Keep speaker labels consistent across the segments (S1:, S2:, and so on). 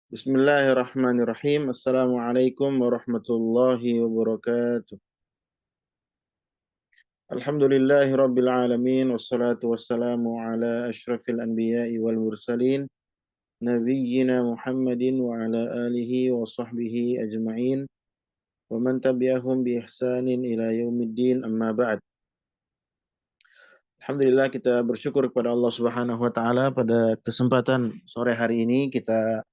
S1: Bismillahirrahmanirrahim. Assalamualaikum warahmatullahi wabarakatuh. Alhamdulillahi rabbil alamin. Wassalatu wassalamu ala ashrafil anbiya'i wal mursalin. Nabiyyina Muhammadin wa ala alihi wa sahbihi ajma'in. Wa man tabi'ahum bi ihsanin ila yaumiddin amma ba'd. Alhamdulillah kita bersyukur kepada Allah Subhanahu wa taala pada kesempatan sore hari ini kita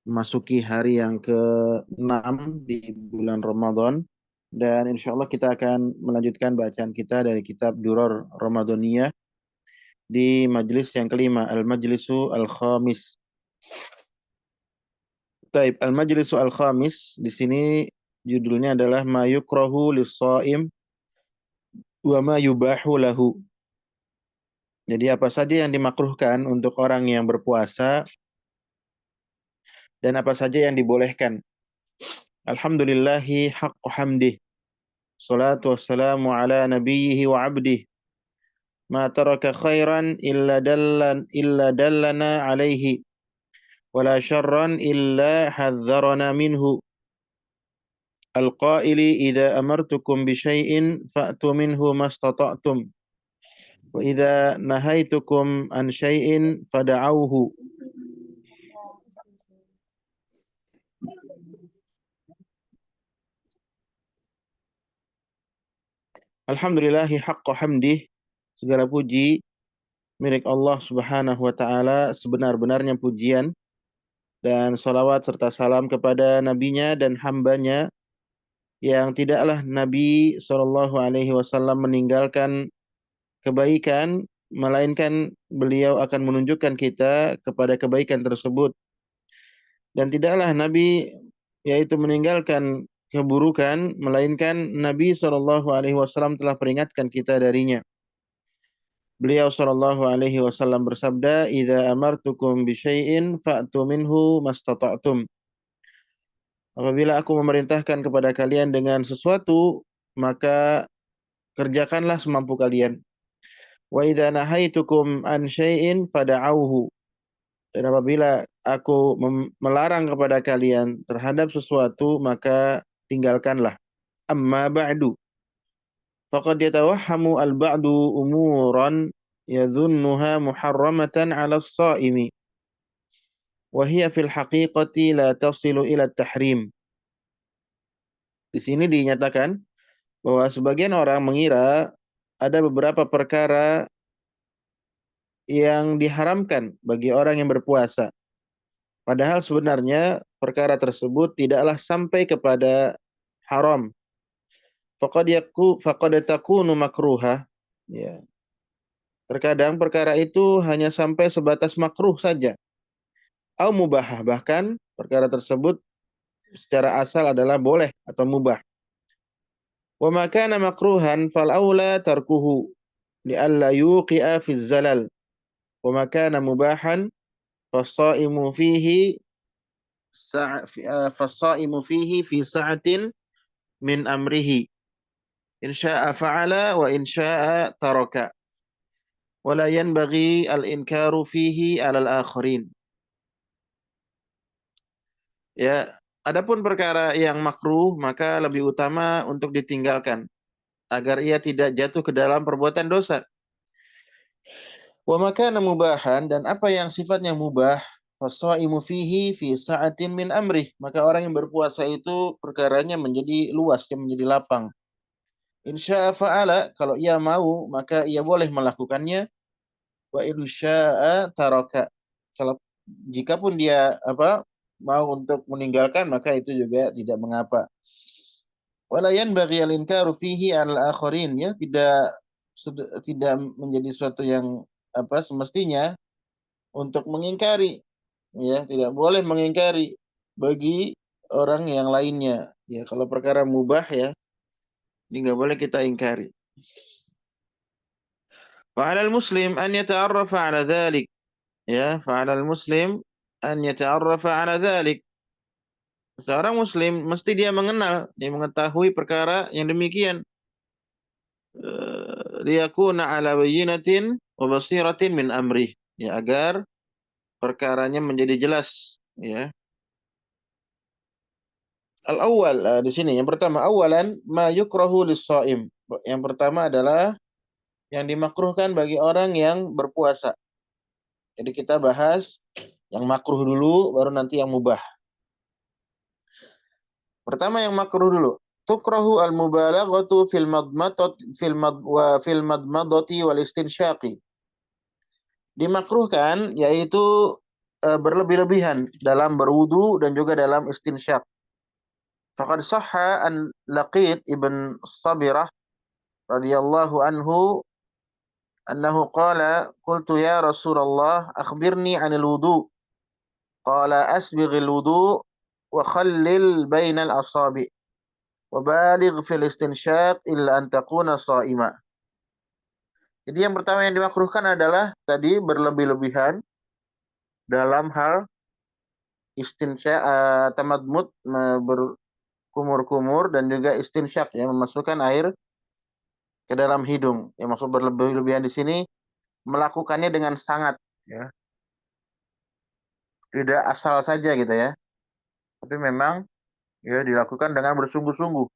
S1: memasuki hari yang ke-6 di bulan Ramadan dan insya Allah kita akan melanjutkan bacaan kita dari kitab Duror Ramadaniyah di majelis yang kelima, Al-Majlisu Al-Khamis. Taib, Al-Majlisu Al-Khamis di sini judulnya adalah Ma yukrahu lis-shaim wa ma yubahu lahu. Jadi apa saja yang dimakruhkan untuk orang yang berpuasa dan apa saja yang dibolehkan. Alhamdulillahi haqqu hamdih. Salatu wassalamu ala nabiyhi wa abdih. Ma taraka khairan illa dallana alaihi. Wala syarran illa hadzarana minhu. Al-qaili idza amartukum bi syai'in fa'tu minhu mastata'tum. Wa idza nahaitukum an syai'in fada'auhu. Alhamdulillahi haqqa hamdih. Segala puji milik Allah Subhanahu wa taala, sebenar-benarnya pujian dan salawat serta salam kepada nabinya dan hambanya yang tidaklah Nabi Shallallahu Alaihi Wasallam meninggalkan kebaikan, melainkan beliau akan menunjukkan kita kepada kebaikan tersebut. Dan tidaklah Nabi yaitu meninggalkan keburukan, melainkan Nabi Shallallahu Alaihi Wasallam telah peringatkan kita darinya. Beliau Shallallahu Alaihi Wasallam bersabda, "Idza amartukum bi syai'in fa'tu minhu mastata'tum." Apabila aku memerintahkan kepada kalian dengan sesuatu, maka kerjakanlah semampu kalian. Wa idza nahaitukum an syai'in fada'auhu. Dan apabila aku melarang kepada kalian terhadap sesuatu, maka tinggalkanlah. Amma ba'du. Faqad yatawahhamu al-ba'du umuran yadhunnuha muharramatan 'ala as-sha'imi. Wa hiya fil haqiqati la tasilu ila at-tahrim. Di sini dinyatakan bahwa sebagian orang mengira ada beberapa perkara yang diharamkan bagi orang yang berpuasa. Padahal sebenarnya perkara tersebut tidaklah sampai kepada haram. Faqad takunu makruha. Ya. Terkadang perkara itu hanya sampai sebatas makruh saja. Au mubahah, bahkan perkara tersebut secara asal adalah boleh atau mubah. Wa ma kana makruhan fal aula tarkuhu li'alla yuqi'a fi zalal. Wa ma kana mubahan fasaimu fihi fasaimu fihi fi sa'atin min amrihi. In sya'a fa'ala wa in sya'a taraka. Wa la yanbaghi al-inkaru fihi 'alal akharin. Ya, adapun perkara yang makruh maka lebih utama untuk ditinggalkan agar ia tidak jatuh ke dalam perbuatan dosa. Wa makana mubahan, dan apa yang sifatnya mubah, fasaimu fihi fi sa'atin min amrih, maka orang yang berpuasa itu perkaranya menjadi luas, menjadi lapang. Insya'a fa'ala, kalau ia mau maka ia boleh melakukannya. Wa insya'a taraka, kalau jika pun dia mau untuk meninggalkan maka itu juga tidak mengapa. Wala yanbaghi al-inkaru fihi 'alal akharin, ya tidak menjadi suatu yang semestinya untuk mengingkari, ya tidak boleh mengingkari bagi orang yang lainnya. Ya kalau perkara mubah ya ini nggak boleh kita ingkari. Fa'alal muslim an yata'arrafa 'ala dzalik. Ya, fa'alal muslim an yata'arrafa 'ala dzalik. Seorang muslim mesti dia mengenal, dia mengetahui perkara yang demikian. Liyakuna 'ala bayyinatin wa basiratin min amrih. Ya, agar perkaranya menjadi jelas, ya. Al-awwal di sini yang pertama awalan ma yukrahu lis-shaim. Yang pertama adalah yang dimakruhkan bagi orang yang berpuasa. Jadi kita bahas yang makruh dulu baru nanti yang mubah. Pertama yang makruh dulu. Tukrahu al-mubalaghatu fil madmadati wal istinsyaqi. Dimakruhkan yaitu berlebih-lebihan dalam berwudu dan juga dalam istinsyak. Faqad sahha an Laqit ibn Sabirah radhiyallahu anhu annahu qala qultu ya Rasulullah akhbirni 'anil wudu. Qala asbighil wudu wa khallil bainal asabi' wa baligh fil istinsyaq illa an takuna sha'ima. Jadi yang pertama yang dimakruhkan adalah tadi berlebih-lebihan dalam hal istinsyak, tamadmud, berkumur-kumur dan juga istinsyak yang memasukkan air ke dalam hidung. Yang maksud berlebih-lebihan di sini melakukannya dengan sangat, ya. Tidak asal saja gitu ya. Tapi memang ya dilakukan dengan bersungguh-sungguh.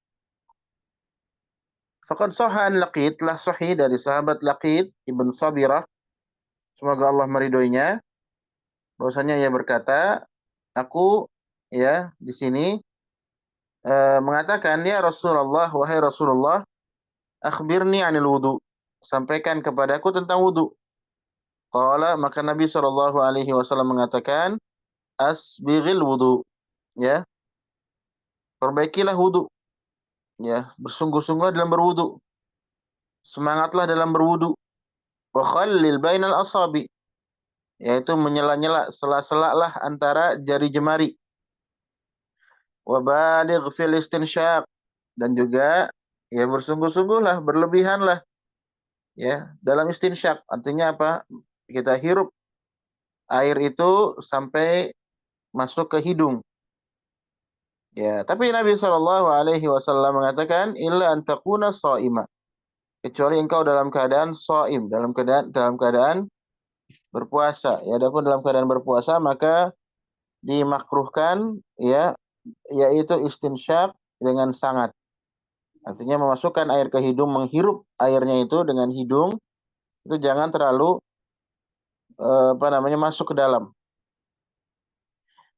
S1: Faqad sahan Laqit, telah sahih dari sahabat Laqit ibn Sabirah, semoga Allah meridhoinya, bahwasanya ia berkata, aku ya di sini mengatakan, ya Rasulullah, wahai Rasulullah, akhbirni 'anil wudu. Sampaikan kepadaku tentang wudu. Qala, maka Nabi sallallahu alaihi wasallam mengatakan, asbighil wudu, ya. Perbaikilah wudu, ya. Bersungguh-sungguhlah dalam berwudu. Semangatlah dalam berwudu. Wa khallil bainal asabi, yaitu menyela-nyela, sela-sela antara jari jemari. Wa baligh fil istinsyaq, dan juga ya bersungguh-sungguhlah, berlebihanlah ya dalam istinsyak. Artinya apa? Kita hirup air itu sampai masuk ke hidung. Ya, tapi Nabi Shallallahu alaihi wasallam mengatakan illa an takuna shaima. Kecuali engkau dalam keadaan shaim, dalam keadaan berpuasa. Ya, adapun dalam keadaan berpuasa maka dimakruhkan ya, yaitu istinsyak dengan sangat. Artinya memasukkan air ke hidung, menghirup airnya itu dengan hidung, itu jangan terlalu masuk ke dalam.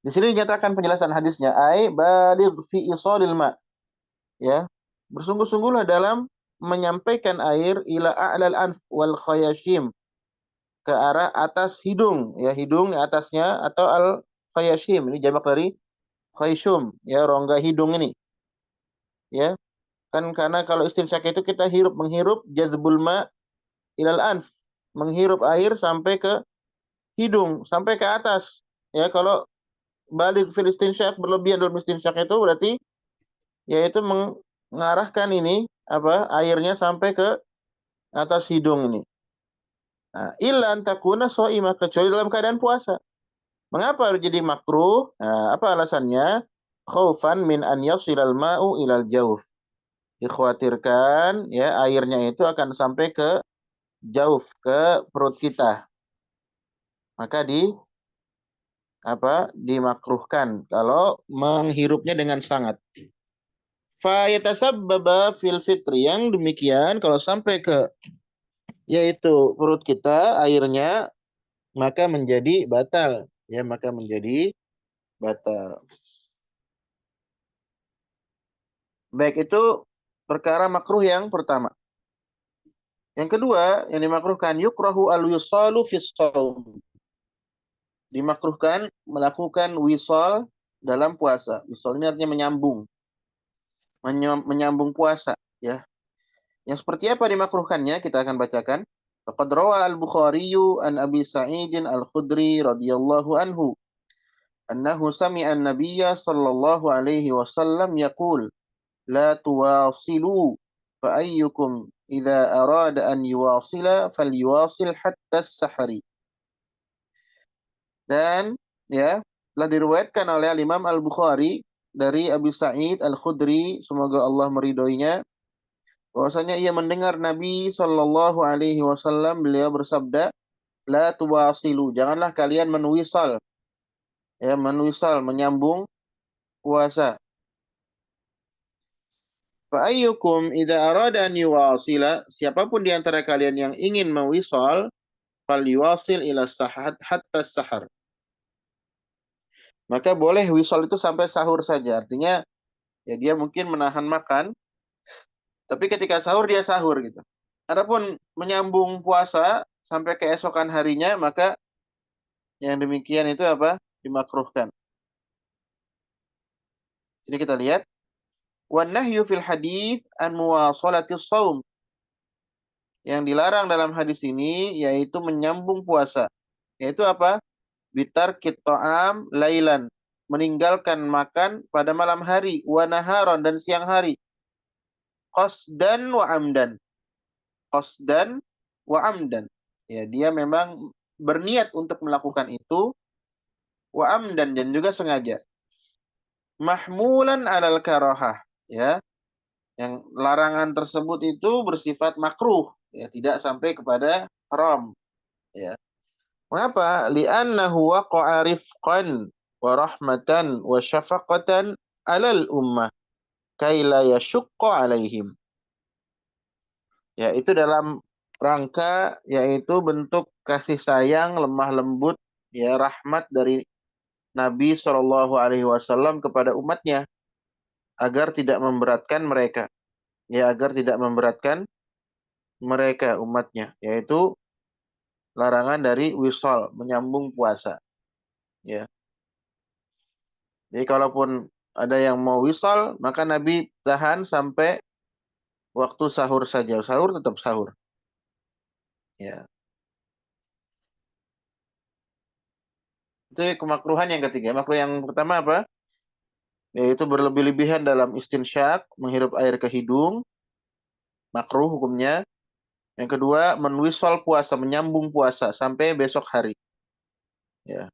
S1: Di sini dinyatakan penjelasan hadisnya, ai baligh fi isalil ma, ya. Bersungguh-sungguhlah dalam menyampaikan air ila a'lal anf wal khayashim, ke arah atas hidung, ya, hidung di atasnya, atau al khayashim ini jamak dari khayshum, ya, rongga hidung ini, ya. Kan karena kalau istinsyak itu kita menghirup jazbul ma ilal anf, menghirup air sampai ke hidung, sampai ke atas. Ya, kalau balik fil istinsyak, berlebihan dalam istinsyak itu berarti yaitu mengarahkan ini airnya sampai ke atas hidung ini. Nah, illa an takuna shaimah, kecuali dalam keadaan puasa. Mengapa harus jadi makruh? Nah, apa alasannya? Khaufan min an yasilal ma'u ilal jauf. Dikhawatirkan ya airnya itu akan sampai ke jauf, ke perut kita. Maka dimakruhkan kalau menghirupnya dengan sangat. Fa yatasabbaba fil fitri, yang demikian kalau sampai ke yaitu perut kita airnya, maka menjadi batal, ya, maka menjadi batal. Baik, itu perkara makruh yang pertama. Yang kedua, yang dimakruhkan yukrahu al-wisalu fis shaum. Dimakruhkan melakukan wisal dalam puasa. Wisal ini artinya menyambung puasa, ya. Yang seperti apa dimakruhkannya kita akan bacakan. Faqad rawa al-Bukhari an Abi Sa'id al-Khudri radhiyallahu anhu annahu sami'a an-nabiyya sallallahu alaihi wasallam yaqul la tuwasilu fa ayyukum idza arada an yuwasila falyuwasil hatta as-sahri. Dan ya, telah diriwayatkan oleh Imam Al-Bukhari dari Abi Sa'id Al-Khudri, semoga Allah meridhoinya, bahwasanya ia mendengar Nabi Shallallahu alaihi wasallam, beliau bersabda, la tuwasilu, janganlah kalian menwisal, ya, menwisal, menyambung puasa. Fa ayyukum idza arada an yuwasila, siapapun di antara kalian yang ingin mewisal, fal yuwasil ila sahat hatta sahar. Maka boleh wisal itu sampai sahur saja. Artinya ya dia mungkin menahan makan, tapi ketika sahur dia sahur gitu. Adapun menyambung puasa sampai keesokan harinya, maka yang demikian itu apa? Dimakruhkan. Jadi kita lihat, wan nahyu fil hadits an muwasalatis shaum. Yang dilarang dalam hadis ini yaitu menyambung puasa. Yaitu apa? Bitarkit ta'am lailan. Meninggalkan makan pada malam hari, wa naharon, dan siang hari. Qasdan wa amdan. Qasdan wa amdan. Ya, dia memang berniat untuk melakukan itu, wa amdan, dan juga sengaja. Mahmulan alal karahah, ya. Yang larangan tersebut itu bersifat makruh, ya, tidak sampai kepada haram, ya. Mengapa? Li'annahu waqa'a rifqan wa rahmatan wa syafaqatan 'alal ummah kai la yashqa 'alaihim. Ya, itu dalam rangka yaitu bentuk kasih sayang, lemah lembut, ya, rahmat dari Nabi Shallallahu alaihi wasallam kepada umatnya agar tidak memberatkan mereka. Ya, agar tidak memberatkan mereka umatnya, yaitu larangan dari wisal, menyambung puasa, ya. Jadi kalaupun ada yang mau wisal, maka Nabi tahan sampai waktu sahur saja. Sahur tetap sahur, ya. Itu kemakruhan yang ketiga. Makruh yang pertama apa? Yaitu berlebih-lebihan dalam istinsyak, menghirup air ke hidung, makruh hukumnya. Yang kedua, menwisal puasa, menyambung puasa sampai besok hari, ya.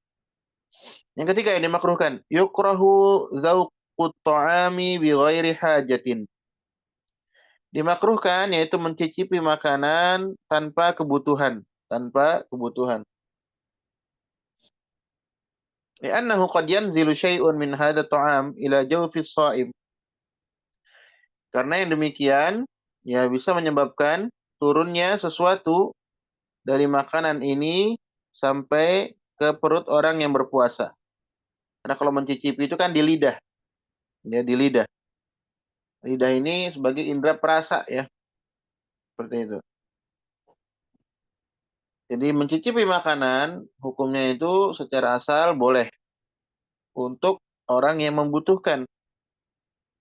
S1: Yang ketiga yang dimakruhkan, yukrahu dzauqut ta'ami bi ghairi hajatin. Dimakruhkan yaitu mencicipi makanan tanpa kebutuhan, tanpa kebutuhan. Li'annahu qad yanzilu syai'un min hadha ta'am ila jawfis sha'im. Karena yang demikian ya bisa menyebabkan turunnya sesuatu dari makanan ini sampai ke perut orang yang berpuasa. Karena kalau mencicipi itu kan di lidah. Ya, di lidah. Lidah ini sebagai indera perasa, ya. Seperti itu. Jadi mencicipi makanan hukumnya itu secara asal boleh untuk orang yang membutuhkan,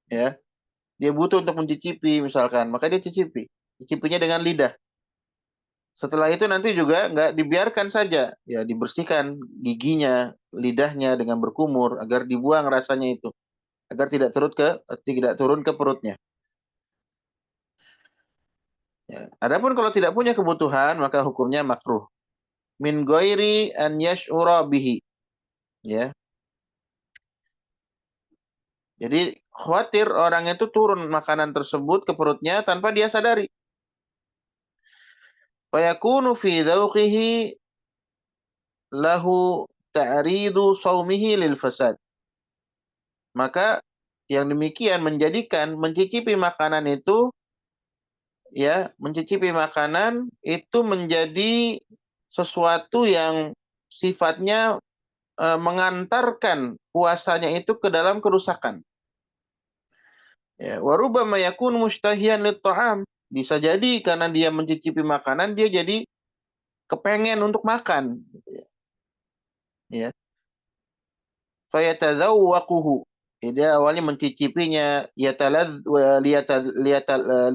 S1: ya. Dia butuh untuk mencicipi misalkan, maka dia cicipi. Cicipinya dengan lidah. Setelah itu nanti juga nggak dibiarkan saja, ya, dibersihkan giginya, lidahnya dengan berkumur agar dibuang rasanya itu, agar tidak turun ke perutnya. Ya. Adapun kalau tidak punya kebutuhan, maka hukumnya makruh. Min ghairi an yash'ura bihi. Ya. Jadi khawatir orang itu turun makanan tersebut ke perutnya tanpa dia sadari. Fayakunu fi dzauqihi lahu ta'ridu shaumihi lil fasad. Maka yang demikian menjadikan mencicipi makanan itu, ya, mencicipi makanan itu menjadi sesuatu yang sifatnya mengantarkan puasanya itu ke dalam kerusakan. Ya, warubama yakun mustahiyan lit-ta'am. Bisa jadi karena dia mencicipi makanan dia jadi kepengen untuk makan, ya. Fayatadzawwaquhu. Dia awalnya mencicipinya,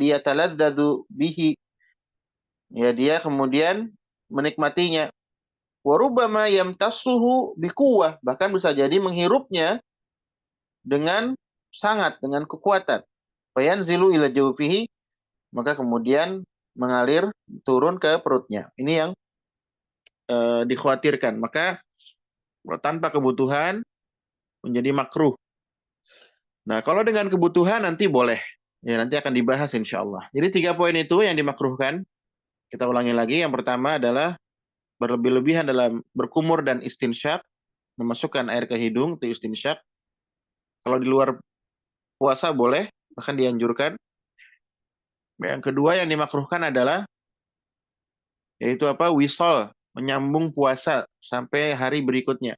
S1: liyataladzadu bihi. Ya, dia kemudian menikmatinya. Warubama yamtassuhu biquwwah. Bahkan bisa jadi menghirupnya dengan sangat, dengan kekuatan. Fayanzilu ila jawfihi. Maka kemudian mengalir turun ke perutnya. Ini yang dikhawatirkan. Maka tanpa kebutuhan menjadi makruh. Nah, kalau dengan kebutuhan nanti boleh. Ya, nanti akan dibahas insya Allah. Jadi 3 poin itu yang dimakruhkan. Kita ulangi lagi. Yang pertama adalah berlebih-lebihan dalam berkumur dan istinsyak. Memasukkan air ke hidung, itu istinsyak. Kalau di luar puasa boleh, bahkan dianjurkan. Yang kedua yang dimakruhkan adalah yaitu apa? Wisol, menyambung puasa sampai hari berikutnya.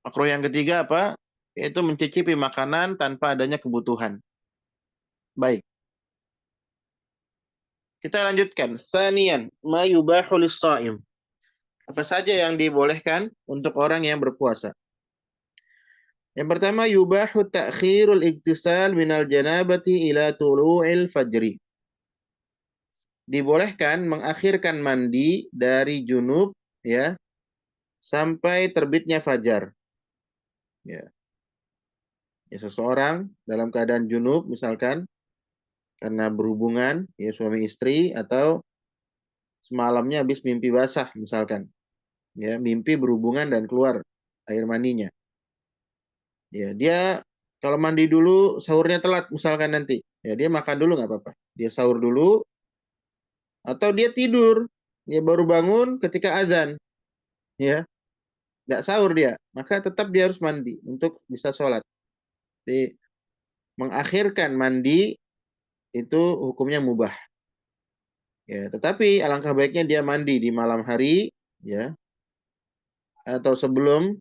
S1: Makruh yang ketiga apa? Yaitu mencicipi makanan tanpa adanya kebutuhan. Baik, kita lanjutkan. Sanian, ma yubahu lis-shaim. Apa saja yang dibolehkan untuk orang yang berpuasa? Yang pertama, yubahu ta'khirul iktisal minal janabati ila tulu'il fajri. Dibolehkan mengakhirkan mandi dari junub ya sampai terbitnya fajar. Ya. Ya, seseorang dalam keadaan junub misalkan karena berhubungan ya suami istri atau semalamnya habis mimpi basah misalkan. Ya, mimpi berhubungan dan keluar air maninya. Ya, dia kalau mandi dulu sahurnya telat misalkan nanti. Ya, dia makan dulu nggak apa-apa. Dia sahur dulu atau dia tidur. Dia baru bangun ketika azan. Ya, nggak sahur dia. Maka tetap dia harus mandi untuk bisa sholat. Jadi, mengakhirkan mandi itu hukumnya mubah. Ya, tetapi alangkah baiknya dia mandi di malam hari, ya, atau sebelum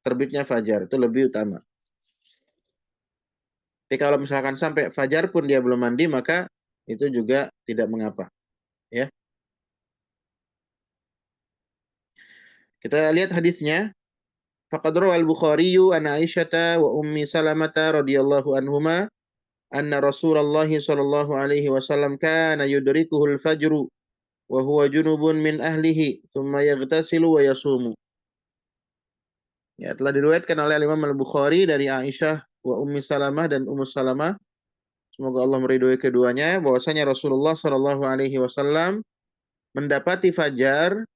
S1: terbitnya fajar. Itu lebih utama. Tapi kalau misalkan sampai fajar pun dia belum mandi, maka itu juga tidak mengapa. Ya, kita lihat hadisnya. Faqad rawal Bukhari an Aisyata wa Ummi Salamata radhiyallahu anhuma anna Rasulullah sallallahu alaihi wasallam kana yudrikuhul fajru wa huwa junubun min ahlihi thumma yaghtasilu wa yasumu. Ya, telah diriwayatkan oleh Imam Al-Bukhari dari Aisyah wa Ummi Salamah dan Ummu Salamah. Semoga Allah meridhoi keduanya bahwasanya Rasulullah Shallallahu alaihi wasallam mendapati fajar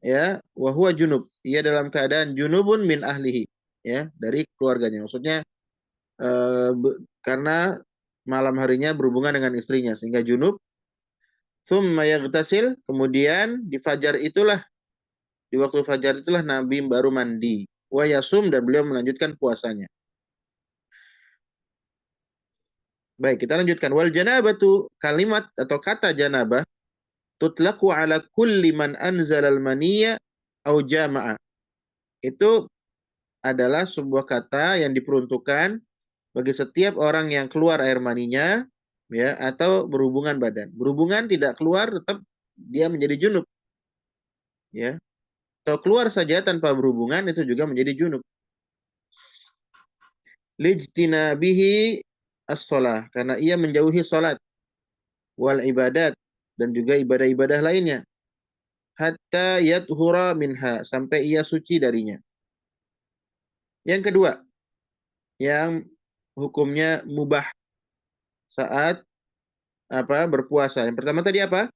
S1: ya wa huwa junub. Ia dalam keadaan junubun min ahlihi ya, dari keluarganya. Maksudnya karena malam harinya berhubungan dengan istrinya sehingga junub. Tsumma yaghtasil, kemudian di fajar itulah di waktu fajar itulah Nabi baru mandi. Wa yasum, dan beliau melanjutkan puasanya. Baik, kita lanjutkan. Wal janabatu, kalimat atau kata janabah tutlaku ala kulli man anzalal maniyya au jama'a. Itu adalah sebuah kata yang diperuntukkan bagi setiap orang yang keluar air maninya ya atau berhubungan badan. Berhubungan tidak keluar tetap dia menjadi junub ya. Atau keluar saja tanpa berhubungan itu juga menjadi junub. Lijtinabihi as-shalah, karena ia menjauhi salat, wal ibadat, dan juga ibadah-ibadah lainnya, hatta yathura minha, sampai ia suci darinya. Yang kedua, yang hukumnya mubah saat berpuasa. Yang pertama tadi apa?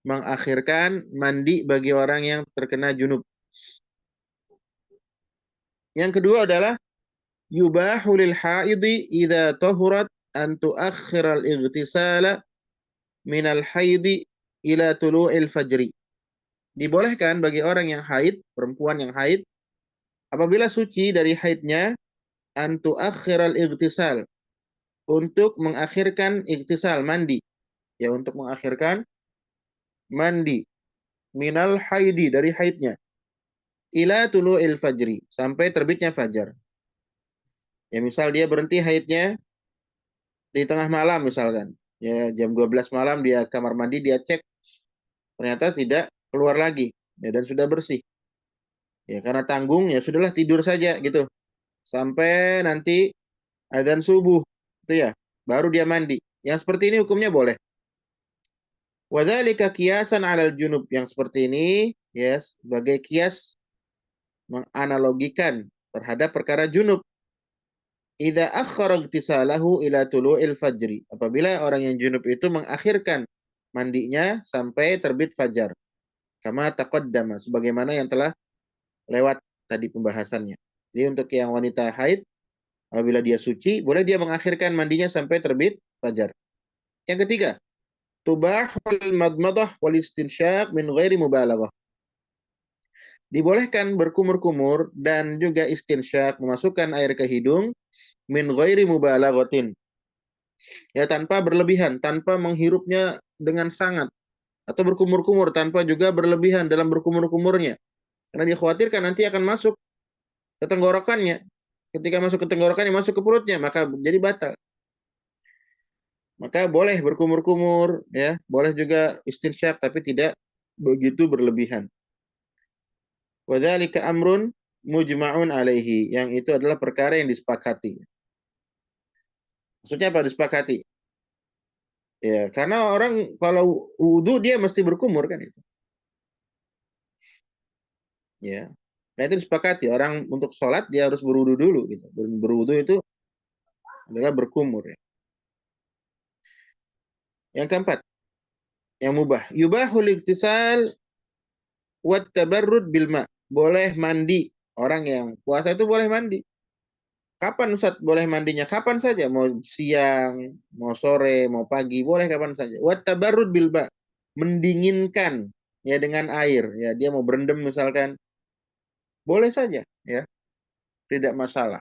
S1: Mengakhirkan mandi bagi orang yang terkena junub. Yang kedua adalah yubahu lil haidi idza tahurat an tuakhir al-ightisala min al-haidi ila tulu'il fajri. Dibolehkan bagi orang yang haid, perempuan yang haid, apabila suci dari haidnya, an tuakhir al-ightisal, untuk mengakhirkan ightisal, mandi. Ya, untuk mengakhirkan mandi. Minal haidi, dari haidnya. Ila tulu'il fajri, sampai terbitnya fajar. Ya, misal dia berhenti haidnya di tengah malam misalkan. Ya, jam 12 malam dia kamar mandi, dia cek. Ternyata tidak keluar lagi. Ya, dan sudah bersih. Ya, karena tanggung, ya sudahlah tidur saja gitu. Sampai nanti adzan subuh. Itu ya, baru dia mandi. Yang seperti ini hukumnya boleh. Wadzalika kiasan 'alal junub, yang seperti ini yes, sebagai kias menganalogikan terhadap perkara junub. Idza akhara igtisalahu ila tulu'il fajri. Apabila orang yang junub itu mengakhirkan mandinya sampai terbit fajar. Kama taqaddama, sebagaimana yang telah lewat tadi pembahasannya. Jadi untuk yang wanita haid, apabila dia suci, boleh dia mengakhirkan mandinya sampai terbit fajar. Yang ketiga, tubahul madmadah wal istinsyaq min ghairi mubalaghah. Dibolehkan berkumur-kumur dan juga istinsyak, memasukkan air ke hidung, min ghairi mubalaghatin, Ya, tanpa berlebihan, tanpa menghirupnya dengan sangat atau berkumur-kumur, tanpa juga berlebihan dalam berkumur-kumurnya. Karena dikhawatirkan nanti akan masuk ke tenggorokannya. Ketika masuk ke tenggorokannya, masuk ke perutnya, maka jadi batal. Maka boleh berkumur-kumur, ya, boleh juga istinsyak, tapi tidak begitu berlebihan. Wadzalika amrun mujma'un alaihi, yang itu adalah perkara yang disepakati. Maksudnya apa disepakati? Ya, karena orang kalau wudhu dia mesti berkumur kan itu. Ya. Nah, itu disepakati orang untuk sholat dia harus berwudhu dulu gitu. Berwudhu itu adalah berkumur ya. Yang keempat, yang mubah. Yubahul iktisal wat tabarrud bil ma. Boleh mandi. Orang yang puasa itu boleh mandi. Kapan Ustaz boleh mandinya? Kapan saja, mau siang, mau sore, mau pagi, boleh kapan saja. Wat tabarrud bil ma. Mendinginkan ya dengan air, ya dia mau berendam misalkan, boleh saja ya, tidak masalah.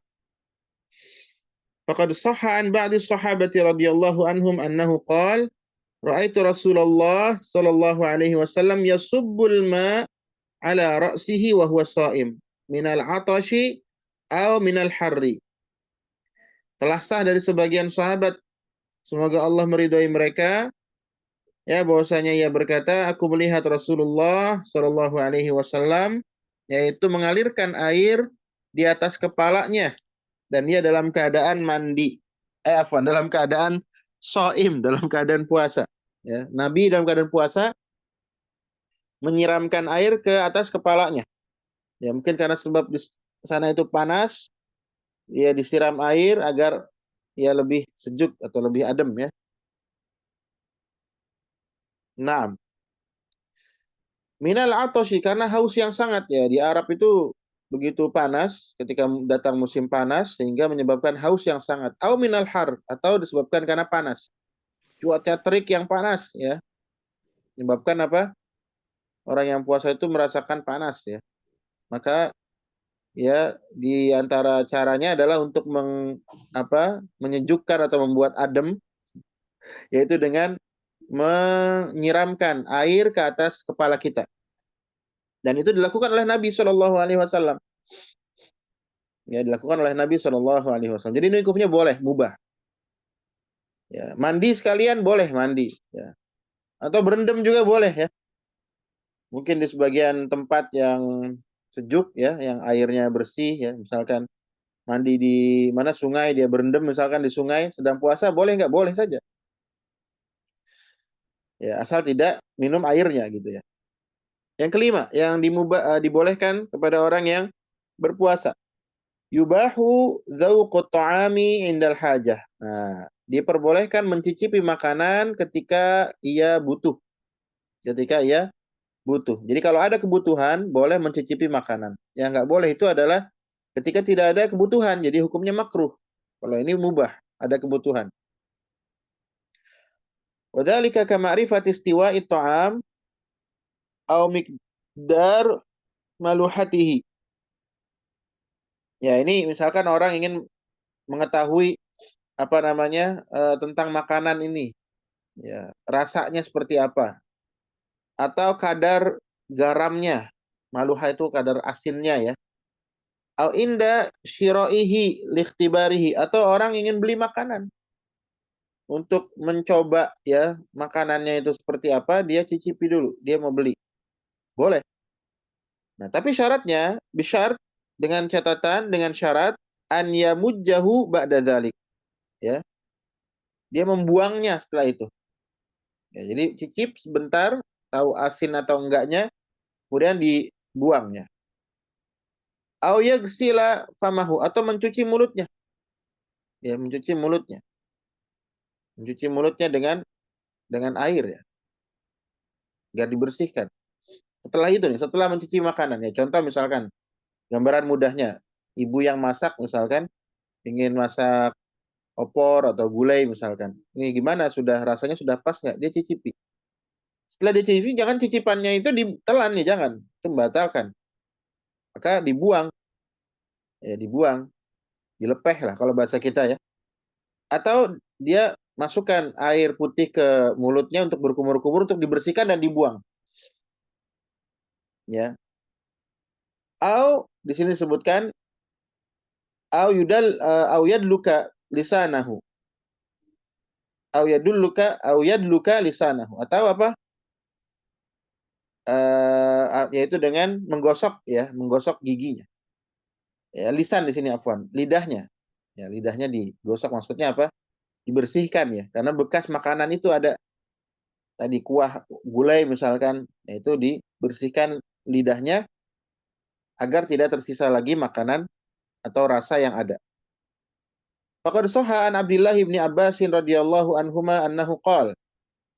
S1: Faqad shahha an ba'di sahabati radhiyallahu anhum annahu qala ra'aitu Rasulullah sallallahu alaihi wasallam yasubbul ma' ala ra'sihi wa huwa sha'im minal 'atashi aw minal harri. Telah sah dari sebagian sahabat, semoga Allah meridhai mereka, ya bahwasanya ia berkata, aku melihat Rasulullah sallallahu alaihi wasallam yaitu mengalirkan air di atas kepalanya dan dia dalam keadaan mandi. Dalam keadaan shaim, dalam keadaan puasa. Ya, Nabi dalam keadaan puasa menyiramkan air ke atas kepalanya. Ya, mungkin karena sebab di sana itu panas, ya disiram air agar ya lebih sejuk atau lebih adem ya. Naam. Minal atoshi, karena haus yang sangat ya. Di Arab itu begitu panas ketika datang musim panas sehingga menyebabkan haus yang sangat. Au minal har, atau disebabkan karena panas. Cuaca terik yang panas ya. Menyebabkan apa? Orang yang puasa itu merasakan panas ya. Maka ya di antara caranya adalah untuk menyejukkan atau membuat adem, yaitu dengan menyiramkan air ke atas kepala kita. Dan itu dilakukan oleh Nabi Shallallahu Alaihi Wasallam. Ya, dilakukan oleh Nabi Shallallahu Alaihi Wasallam. Jadi ini hukumnya boleh, mubah. Ya, mandi sekalian boleh mandi. Ya. Atau berendam juga boleh ya. Mungkin di sebagian tempat yang sejuk ya, yang airnya bersih ya, misalkan mandi di mana sungai, dia berendam misalkan di sungai sedang puasa, boleh nggak? Boleh saja. Ya, asal tidak minum airnya gitu ya. Yang kelima, yang dibolehkan kepada orang yang berpuasa. Yubahu dzauqut ta'ami indal hajah. Nah, diperbolehkan mencicipi makanan ketika ia butuh. Ketika ia butuh. Jadi kalau ada kebutuhan, boleh mencicipi makanan. Yang nggak boleh itu adalah ketika tidak ada kebutuhan, jadi hukumnya makruh. Kalau ini mubah, ada kebutuhan. Wadzalika kama'rifati istiwa'i ta'am au miqdar maluhatihi. Ya, ini misalkan orang ingin mengetahui tentang makanan ini. Ya, rasanya seperti apa? Atau kadar garamnya. Maluha itu kadar asinnya ya. Au inda syira'ihi likhtibarihi, atau orang ingin beli makanan untuk mencoba ya makanannya itu seperti apa, dia cicipi dulu, dia mau beli. Boleh. Nah, tapi syaratnya dengan syarat an yamujjahu ba'da dzalik, ya. Dia membuangnya setelah itu. Ya, jadi cicip sebentar, tahu asin atau enggaknya, kemudian dibuangnya. Au yagsila famahu, atau mencuci mulutnya. Ya, mencuci mulutnya. Mencuci mulutnya dengan air ya, agar dibersihkan. Setelah itu nih, setelah mencuci makanan ya. Contoh misalkan, gambaran mudahnya, ibu yang masak misalkan ingin masak opor atau gulai misalkan. Ini gimana, sudah rasanya sudah pas nggak? Dia cicipi. Setelah dia cicipi, jangan cicipannya itu ditelan ya, jangan. Itu membatalkan. Maka dibuang. Ya, dibuang. Dilepeh lah kalau bahasa kita ya. Atau dia masukkan air putih ke mulutnya untuk berkumur-kumur untuk dibersihkan dan dibuang. Ya. Di sini disebutkan au yadluka lisanahu. Au yadluka lisanahu, atau apa? Yaitu dengan menggosok, ya, menggosok giginya. Ya, lisan di sini afwan, lidahnya. Ya, lidahnya digosok, maksudnya apa? Dibersihkan, ya. Karena bekas makanan itu ada tadi kuah gulai misalkan, yaitu dibersihkan lidahnya agar tidak tersisa lagi makanan atau rasa yang ada. Faqad sahha an Abdullah bin Abbas radhiyallahu anhuma annahu qala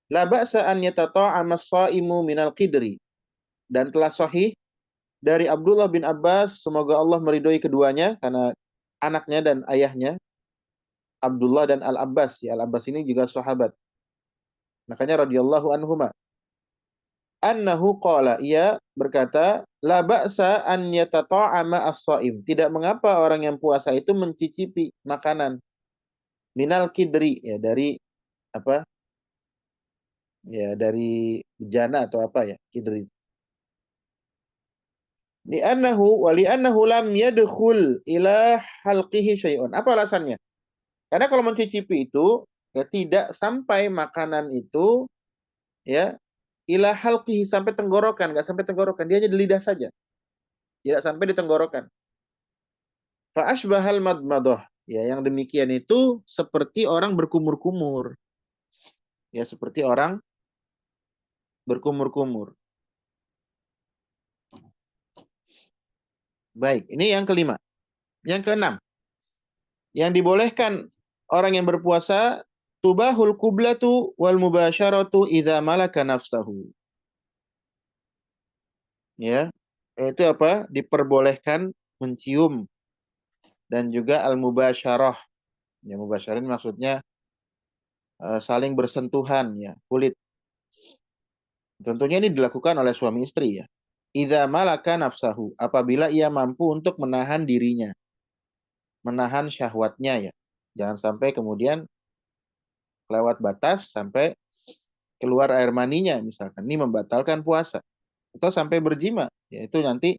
S1: la ba'sa an yatata'ama as-sha'imu minal qidri. Dan telah sahih dari Abdullah bin Abbas, semoga Allah meridhoi keduanya karena anaknya dan ayahnya Abdullah dan Al-Abbas. Ya, Al-Abbas ini juga sahabat. Makanya radhiyallahu anhuma. Annahu qala, ia berkata, la ba'sa an yatata'ama as-shaim. Tidak mengapa orang yang puasa itu mencicipi makanan minal kidri, ya, dari apa? Ya, dari bejana atau apa, ya, kidri. Li'annahu lam yadkhul ila halqihi syai'un. Apa alasannya? Karena kalau mencicipi itu, ya, tidak sampai makanan itu, ya, ila halqihi, sampai tenggorokan, enggak sampai tenggorokan, dia hanya di lidah saja. Tidak sampai di tenggorokan. Fa asbahal madmadah. Ya, yang demikian itu seperti orang berkumur-kumur. Ya, seperti orang berkumur-kumur. Baik, ini yang kelima. Yang keenam, yang dibolehkan orang yang berpuasa, tubahul kublatu wal mubasyaratu idza malaka nafsahu. Ya, itu apa? Diperbolehkan mencium dan juga al-mubasyarah. Ya, mubasyarah maksudnya saling bersentuhan, ya, kulit. Tentunya ini dilakukan oleh suami istri, ya. Idza malaka nafsahu, apabila ia mampu untuk menahan dirinya, menahan syahwatnya, ya. Jangan sampai kemudian lewat batas sampai keluar air maninya misalkan. Ini membatalkan puasa. Atau sampai berjima, yaitu nanti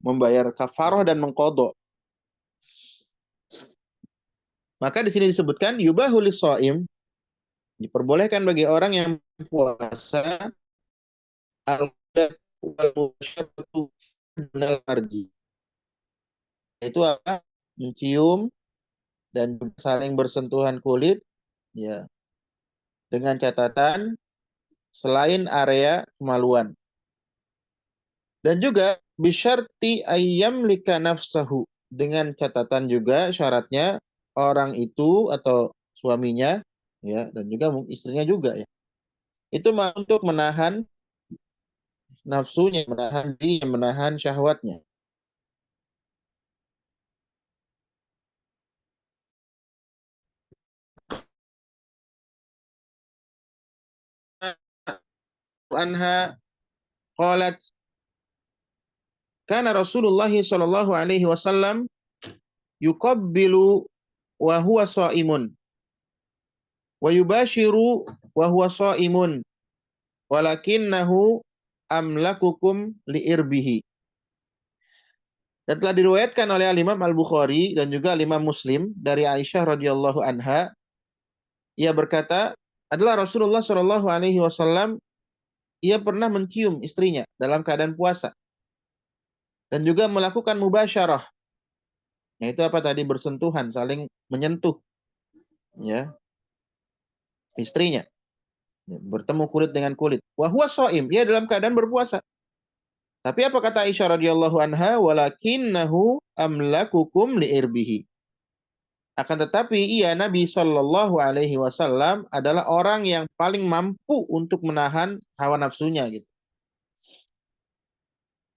S1: membayar kafarah dan mengqadha. Maka di sini disebutkan yubahul shaim, diperbolehkan bagi orang yang puasa al-mubasyaratu minal farji. Itu apa? Mencium dan saling bersentuhan kulit, ya, dengan catatan selain area kemaluan. Dan juga bisyarti ayyam lika nafsahu, dengan catatan juga syaratnya orang itu atau suaminya, ya, dan juga istrinya juga, ya, itu untuk menahan nafsunya, menahan diri, menahan syahwatnya. Anha qalat kana Rasulullah sallallahu alaihi wasallam yuqabbilu wa huwa shaimun wa yubashiru wa huwa shaimun walakinnahu amlakukum liirbihi. Dan telah diriwayatkan oleh Imam Al-Bukhari dan juga Imam Muslim dari Aisyah radhiyallahu anha, ia berkata, adalah Rasulullah Shallallahu alaihi wasallam, ia pernah mencium istrinya dalam keadaan puasa dan juga melakukan mubasyarah. Yaitu apa tadi? Bersentuhan, saling menyentuh, ya, istrinya. Bertemu kulit dengan kulit. Wa huwa shaim, ia dalam keadaan berpuasa. Tapi apa kata Aisyah radhiyallahu anha? Walakinnahu amlakukum liirbihi. Akan tetapi ia, Nabi Shallallahu alaihi wasallam, adalah orang yang paling mampu untuk menahan hawa nafsunya, gitu.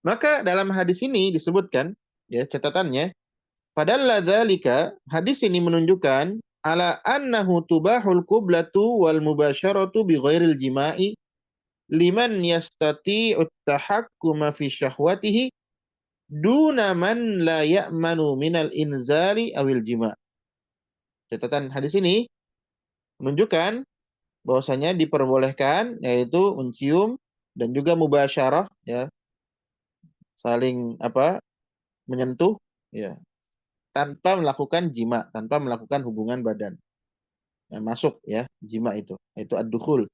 S1: Maka dalam hadis ini disebutkan, ya, catatannya, padahal dzalika, hadis ini menunjukkan ala annahu tubahul kublatu wal mubasyaratu bi ghairil jima'i liman yastati'u tahakkuma fi syahwatihi duna man la ya'manu minal inzali awil jima'. Catatan hadis ini menunjukkan bahwasanya diperbolehkan yaitu mencium dan juga mubasyarah ya, saling menyentuh ya, tanpa melakukan jima, tanpa melakukan hubungan badan. Ya, masuk ya jima itu ad-dukhul.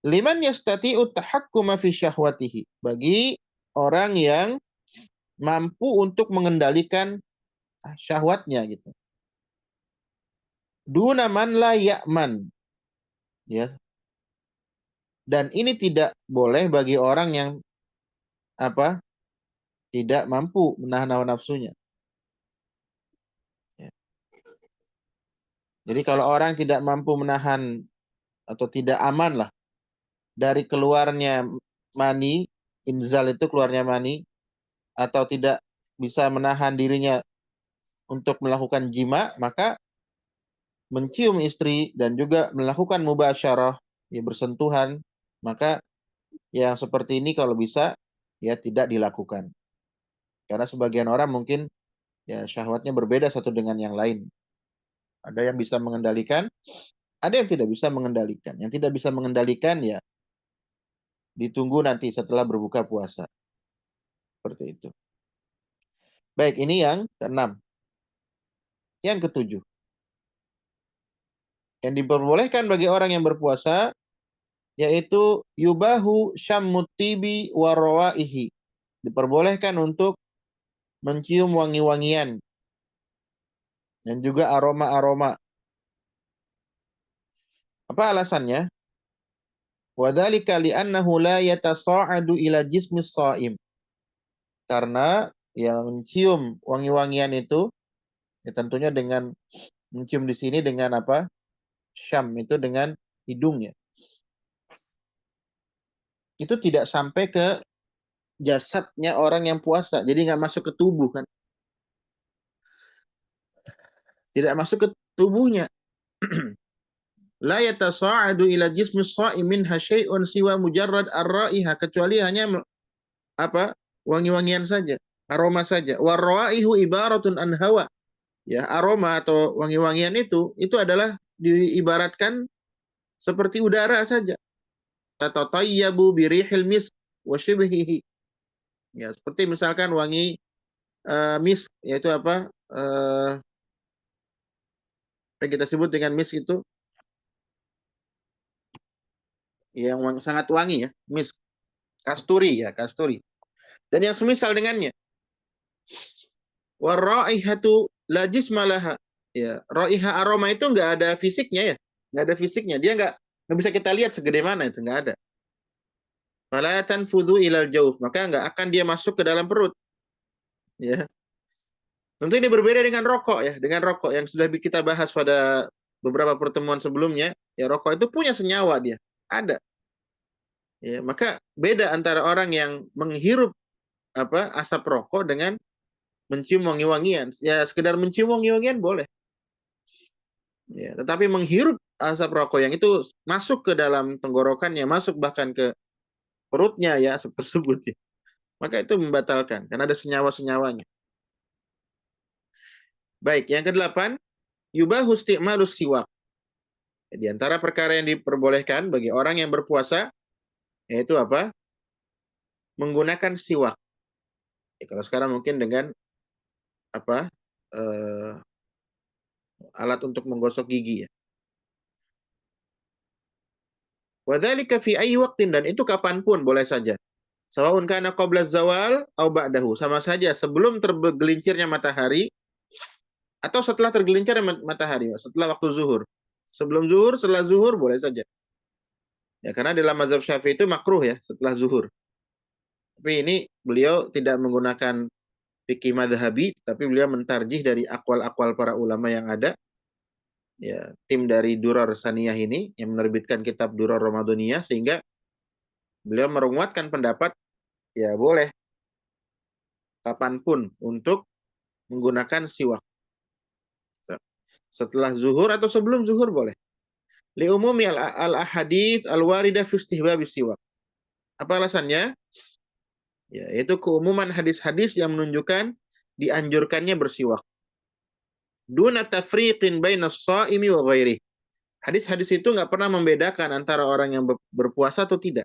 S1: Liman yastati'u tahakkuma fi syahwatihi, bagi orang yang mampu untuk mengendalikan syahwatnya gitu. Duna man la ya'man ya. Dan ini tidak boleh bagi orang yang tidak mampu menahan hawa nafsunya. Ya. Jadi kalau orang tidak mampu menahan atau tidak aman lah dari keluarnya mani, inzal itu keluarnya mani, atau tidak bisa menahan dirinya untuk melakukan jima, maka mencium istri dan juga melakukan mubasyarah, ya bersentuhan, maka yang seperti ini kalau bisa ya tidak dilakukan. Karena sebagian orang mungkin ya syahwatnya berbeda satu dengan yang lain. Ada yang bisa mengendalikan, ada yang tidak bisa mengendalikan. Yang tidak bisa mengendalikan ya ditunggu nanti setelah berbuka puasa. Seperti itu. Baik, ini yang keenam. Yang ketujuh. Yang diperbolehkan bagi orang yang berpuasa yaitu yubahu syammut tibi wa rawaihi. Diperbolehkan untuk mencium wangi-wangian dan juga aroma-aroma. Apa alasannya? Wadzalika li'annahu la yatasa'adu ila jismis sha'im. Karena yang mencium wangi-wangian itu ya tentunya dengan mencium di sini dengan apa? Syam itu dengan hidung ya. Itu tidak sampai ke jasadnya orang yang puasa. Jadi nggak masuk ke tubuh kan. Tidak masuk ke tubuhnya. La yatasa'adu ila jismis sha'im minha syai'un siwa mujarrad ar-ra'iha, kecuali hanya wangi-wangian saja, aroma saja. Warraihu ibaratun an hawa. Ya, aroma atau wangi-wangian itu adalah diibaratkan seperti udara saja. Tatatayyabu birihil misk wa shibhihi. Ya, seperti misalkan wangi misk, yaitu yang kita sebut dengan misk itu yang sangat wangi ya, misk, kasturi ya, kasturi. Dan yang semisal dengannya. Warraihatu la jismalaha. Ya, raiha aroma itu nggak ada fisiknya ya. Nggak ada fisiknya. Dia nggak bisa kita lihat segede mana, itu nggak ada. Fala tanfudhu ilal jauf, maka nggak akan dia masuk ke dalam perut. Ya. Tentu ini berbeda dengan rokok ya, dengan rokok yang sudah kita bahas pada beberapa pertemuan sebelumnya. Ya, rokok itu punya senyawa dia, ada. Ya, maka beda antara orang yang menghirup asap rokok dengan mencium wangi-wangian. Ya, sekedar mencium wangi-wangian boleh. Ya, tetapi menghirup asap rokok yang itu masuk ke dalam tenggorokannya, masuk bahkan ke perutnya ya, tersebut ya. Maka itu membatalkan karena ada senyawa-senyawanya. Baik, yang kedelapan, yubahu isti'malus siwak. Di antara perkara yang diperbolehkan bagi orang yang berpuasa yaitu menggunakan siwak. Ya, kalau sekarang mungkin dengan alat untuk menggosok gigi ya. Wadzalika fi ayyi waqtin, dan itu kapanpun boleh saja. Sawaun kana qabla zawal au ba'dahu, sama saja sebelum tergelincirnya matahari atau setelah tergelincirnya matahari, setelah waktu zuhur. Sebelum zuhur, setelah zuhur boleh saja. Ya, karena dalam mazhab Syafi'i itu makruh ya setelah zuhur. Tapi ini beliau tidak menggunakan fikih madhabi, tapi beliau mentarjih dari akwal-akwal para ulama yang ada. Ya, tim dari Durar Saniyah ini yang menerbitkan kitab Durar Ramadaniyah, sehingga beliau menguatkan pendapat ya boleh kapanpun untuk menggunakan siwak. Setelah zuhur atau sebelum zuhur boleh. Li umumi al-ahadits al-waridah fi istihbab siwak. Apa alasannya? Ya, yaitu keumuman hadis-hadis yang menunjukkan dianjurkannya bersiwak. Duna tafriqin baina shaimi wa ghairi. Hadis-hadis itu nggak pernah membedakan antara orang yang berpuasa atau tidak.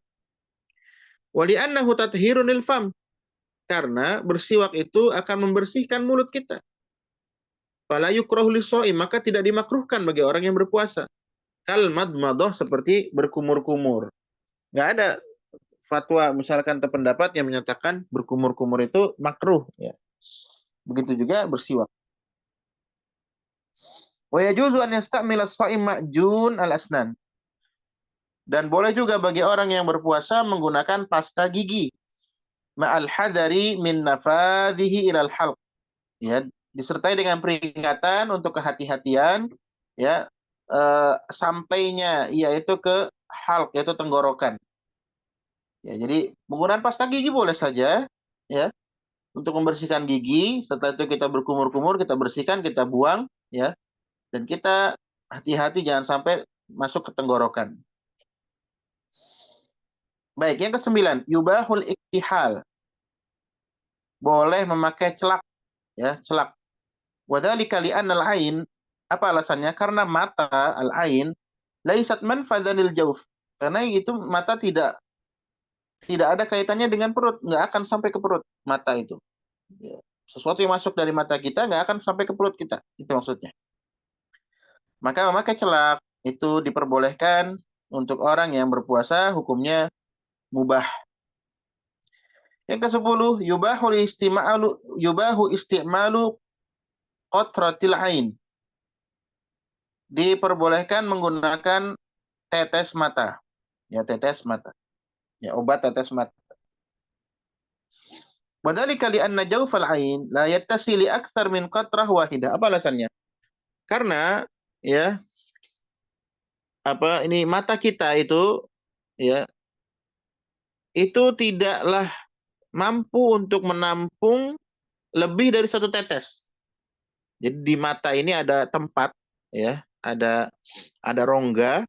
S1: Wali'annahu tathhirun lil fam. Karena bersiwak itu akan membersihkan mulut kita. Fala yukrahu lis-shaim, maka tidak dimakruhkan bagi orang yang berpuasa. Kal madmadah, seperti berkumur-kumur. Nggak ada fatwa misalkan terpendapat yang menyatakan berkumur-kumur itu makruh, ya. Begitu juga bersiwak. Wa yajuzu an yastamila as-shaim ma'jun al-asnan. Dan boleh juga bagi orang yang berpuasa menggunakan pasta gigi ma'al hadari min nafadhihi ilal halq, ya, disertai dengan peringatan untuk kehati-hatian, ya, sampainya yaitu ke halq, yaitu tenggorokan. Ya, jadi penggunaan pasta gigi boleh saja, ya, untuk membersihkan gigi. Setelah itu kita berkumur-kumur, kita bersihkan, kita buang, ya, dan kita hati-hati jangan sampai masuk ke tenggorokan. Baik, yang ke-9, yubahul iktihal. Boleh memakai celak, ya, celak. Wadzalika li'anna al-ain, apa alasannya? Karena mata al-ain laisat manfadhanil jauf. Karena itu mata tidak ada kaitannya dengan perut, nggak akan sampai ke perut mata itu. Ya. Sesuatu yang masuk dari mata kita nggak akan sampai ke perut kita, itu maksudnya. Maka memakai celak itu diperbolehkan untuk orang yang berpuasa, hukumnya mubah. Yang ke-10, yubahu isti'malu qatratil ain. Diperbolehkan menggunakan tetes mata. Ya, tetes mata. Ya, obat tetes mata. Wadzalika li'anna jawfal ain la yattasi li aktsar min qatrah wahidah. Apa alasannya? Karena, ya, ini mata kita itu, ya, itu tidaklah mampu untuk menampung lebih dari satu tetes. Jadi di mata ini ada tempat, ya, ada rongga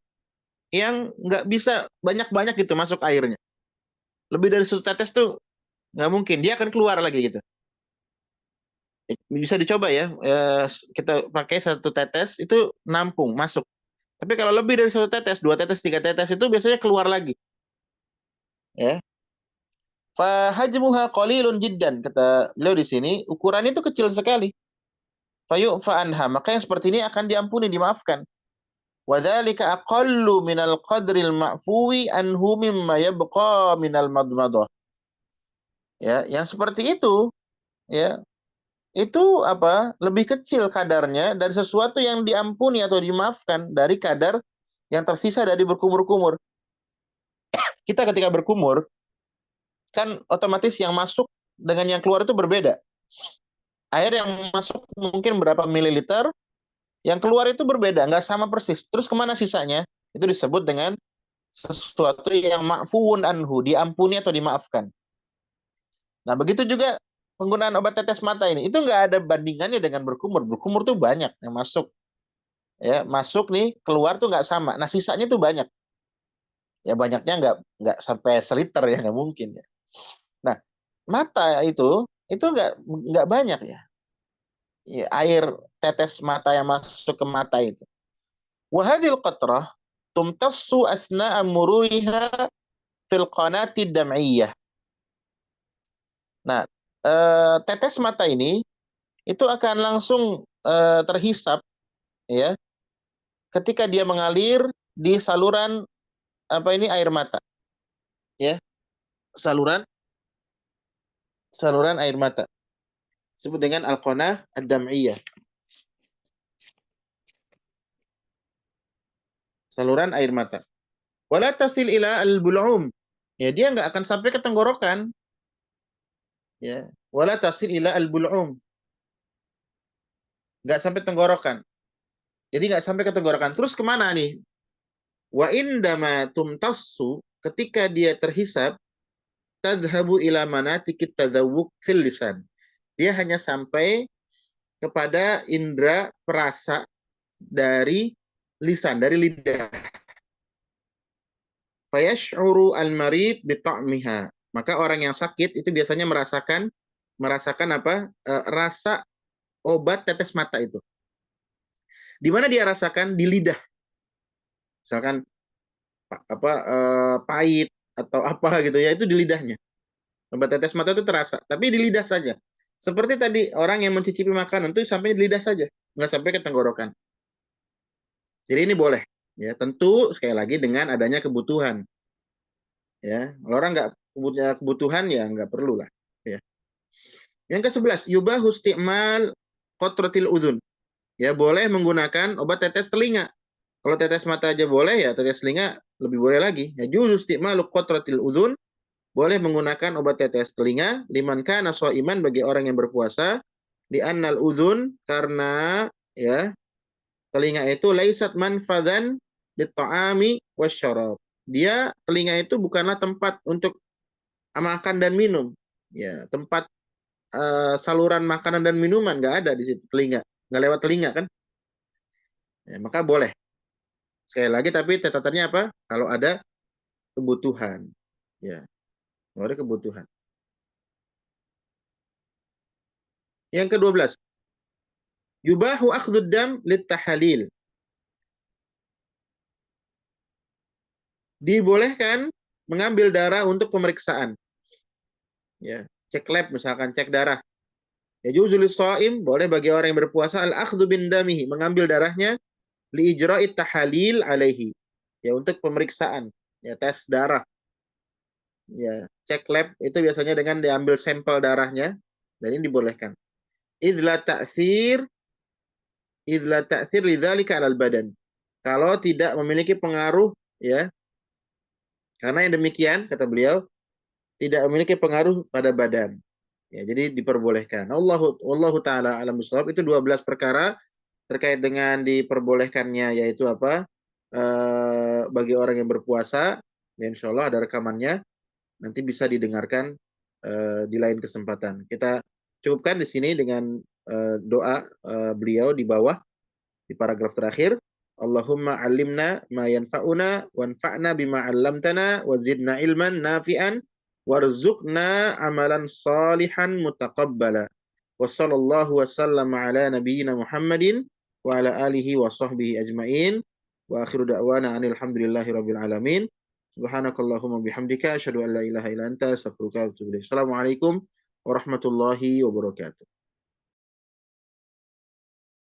S1: yang nggak bisa banyak-banyak gitu masuk airnya. Lebih dari satu tetes tuh nggak mungkin, dia akan keluar lagi gitu. Bisa dicoba ya, kita pakai satu tetes itu nampung, masuk. Tapi kalau lebih dari satu tetes, dua tetes, tiga tetes itu biasanya keluar lagi. Ya. Fahajmuha qalilun jiddan, kata beliau di sini, ukuran itu kecil sekali. Fayu'fa anha, maka yang seperti ini akan diampuni, dimaafkan. Wadzalika aqallu minal qadril ma'fuwi anhu mimma yabqa minal madmadah. Ya, yang seperti itu, ya, itu lebih kecil kadarnya dari sesuatu yang diampuni atau dimaafkan dari kadar yang tersisa dari berkumur-kumur. Kita ketika berkumur, kan otomatis yang masuk dengan yang keluar itu berbeda. Air yang masuk mungkin berapa mililiter, yang keluar itu berbeda, nggak sama persis. Terus kemana sisanya? Itu disebut dengan sesuatu yang ma'fuun anhu, diampuni atau dimaafkan. Nah, begitu juga penggunaan obat tetes mata ini. Itu nggak ada bandingannya dengan berkumur. Berkumur tuh banyak yang masuk. Ya, masuk nih, keluar tuh nggak sama. Nah, sisanya tuh banyak. Ya, banyaknya nggak sampai seliter, ya, nggak mungkin, ya. Nah, mata itu nggak banyak, ya. Ya, air tetes mata yang masuk ke mata itu. Wahadil qatrah tumtassu asna'a mururiha fil qanati dam'iyah. Nah, tetes mata ini itu akan langsung terhisap, ya, ketika dia mengalir di saluran air mata, ya, saluran air mata, disebut dengan al-qanah ad-dam'iyah, saluran air mata. Wala tasil ila al-bul'um, ya, dia nggak akan sampai ke tenggorokan, ya. Wala tasil ila al-bul'um, nggak sampai tenggorokan, jadi nggak sampai ke tenggorokan. Terus kemana nih? Wa indama tumtassu, ketika dia terhisap, tadhabu ila manatikit tadzawwuq fil lisan, dia hanya sampai kepada indera perasa dari lisan, dari lidah. Fayash'uru al-marid bi ta'miha, maka orang yang sakit itu biasanya merasakan rasa obat tetes mata itu. Di mana dia rasakan? Di lidah. Misalkan pahit atau apa gitu ya, itu di lidahnya. Obat tetes mata itu terasa, tapi di lidah saja. Seperti tadi orang yang mencicipi makanan itu sampai di lidah saja, nggak sampai ke tenggorokan. Jadi ini boleh, ya tentu sekali lagi dengan adanya kebutuhan, ya. Kalau orang nggak punya kebutuhan ya nggak perlu lah, ya. Yang ke-11, yubahu isti'mal qatratil udhun. Ya boleh menggunakan obat tetes telinga. Kalau tetes mata aja boleh, ya tetes telinga lebih boleh lagi. Ya juzu isti'malu qatratil udhun, boleh menggunakan obat tetes telinga liman kana shaiman, bagi orang yang berpuasa, di annal udhun, karena ya telinga itu laisat manfadan lit-ta'ami wasyarab. Dia telinga itu bukanlah tempat untuk makan dan minum. Ya, tempat saluran makanan dan minuman nggak ada di situ, telinga. Nggak lewat telinga kan? Ya, maka boleh. Sekali lagi tapi catatannya apa? Kalau ada kebutuhan. Ya, kalau ada kebutuhan. Yang ke-12, yubahu akhdud dam lit-tahalil. Dibolehkan mengambil darah untuk pemeriksaan. Ya, cek lab misalkan, cek darah. Ya juzul shaim, boleh bagi orang yang berpuasa al-akhdhu bin damihi, mengambil darahnya, li ijra'it tahalil alaihi. Ya untuk pemeriksaan, ya tes darah. Ya, cek lab itu biasanya dengan diambil sampel darahnya, dan ini dibolehkan. Idla ta'sir lidzalika 'alal badan. Kalau tidak memiliki pengaruh, ya. Karena yang demikian kata beliau tidak memiliki pengaruh pada badan. Ya, jadi diperbolehkan. Wallahu taala alam bisawab. Itu 12 perkara terkait dengan diperbolehkannya, yaitu apa? Bagi orang yang berpuasa, ya insya Allah ada rekamannya, nanti bisa didengarkan di lain kesempatan. Kita cukupkan di sini dengan doa beliau di bawah, di paragraf terakhir. Allahumma alimna ma yanfa'una wanfa'na bima 'allamtana wa zidna ilman nafi'an warzuqna amalan salihan mutaqabbala. Wa sallallahu wasallam ala nabiyyina Muhammadin wa ala alihi wa sahbihi ajmain. Wa akhiru da'wana anil hamdulillahi rabbil alamin. Subhanakallahumma bihamdika asyhadu an la ilaha illa anta astaghfiruka wa atubu ilaik. Assalamualaikum warahmatullahi wabarakatuh.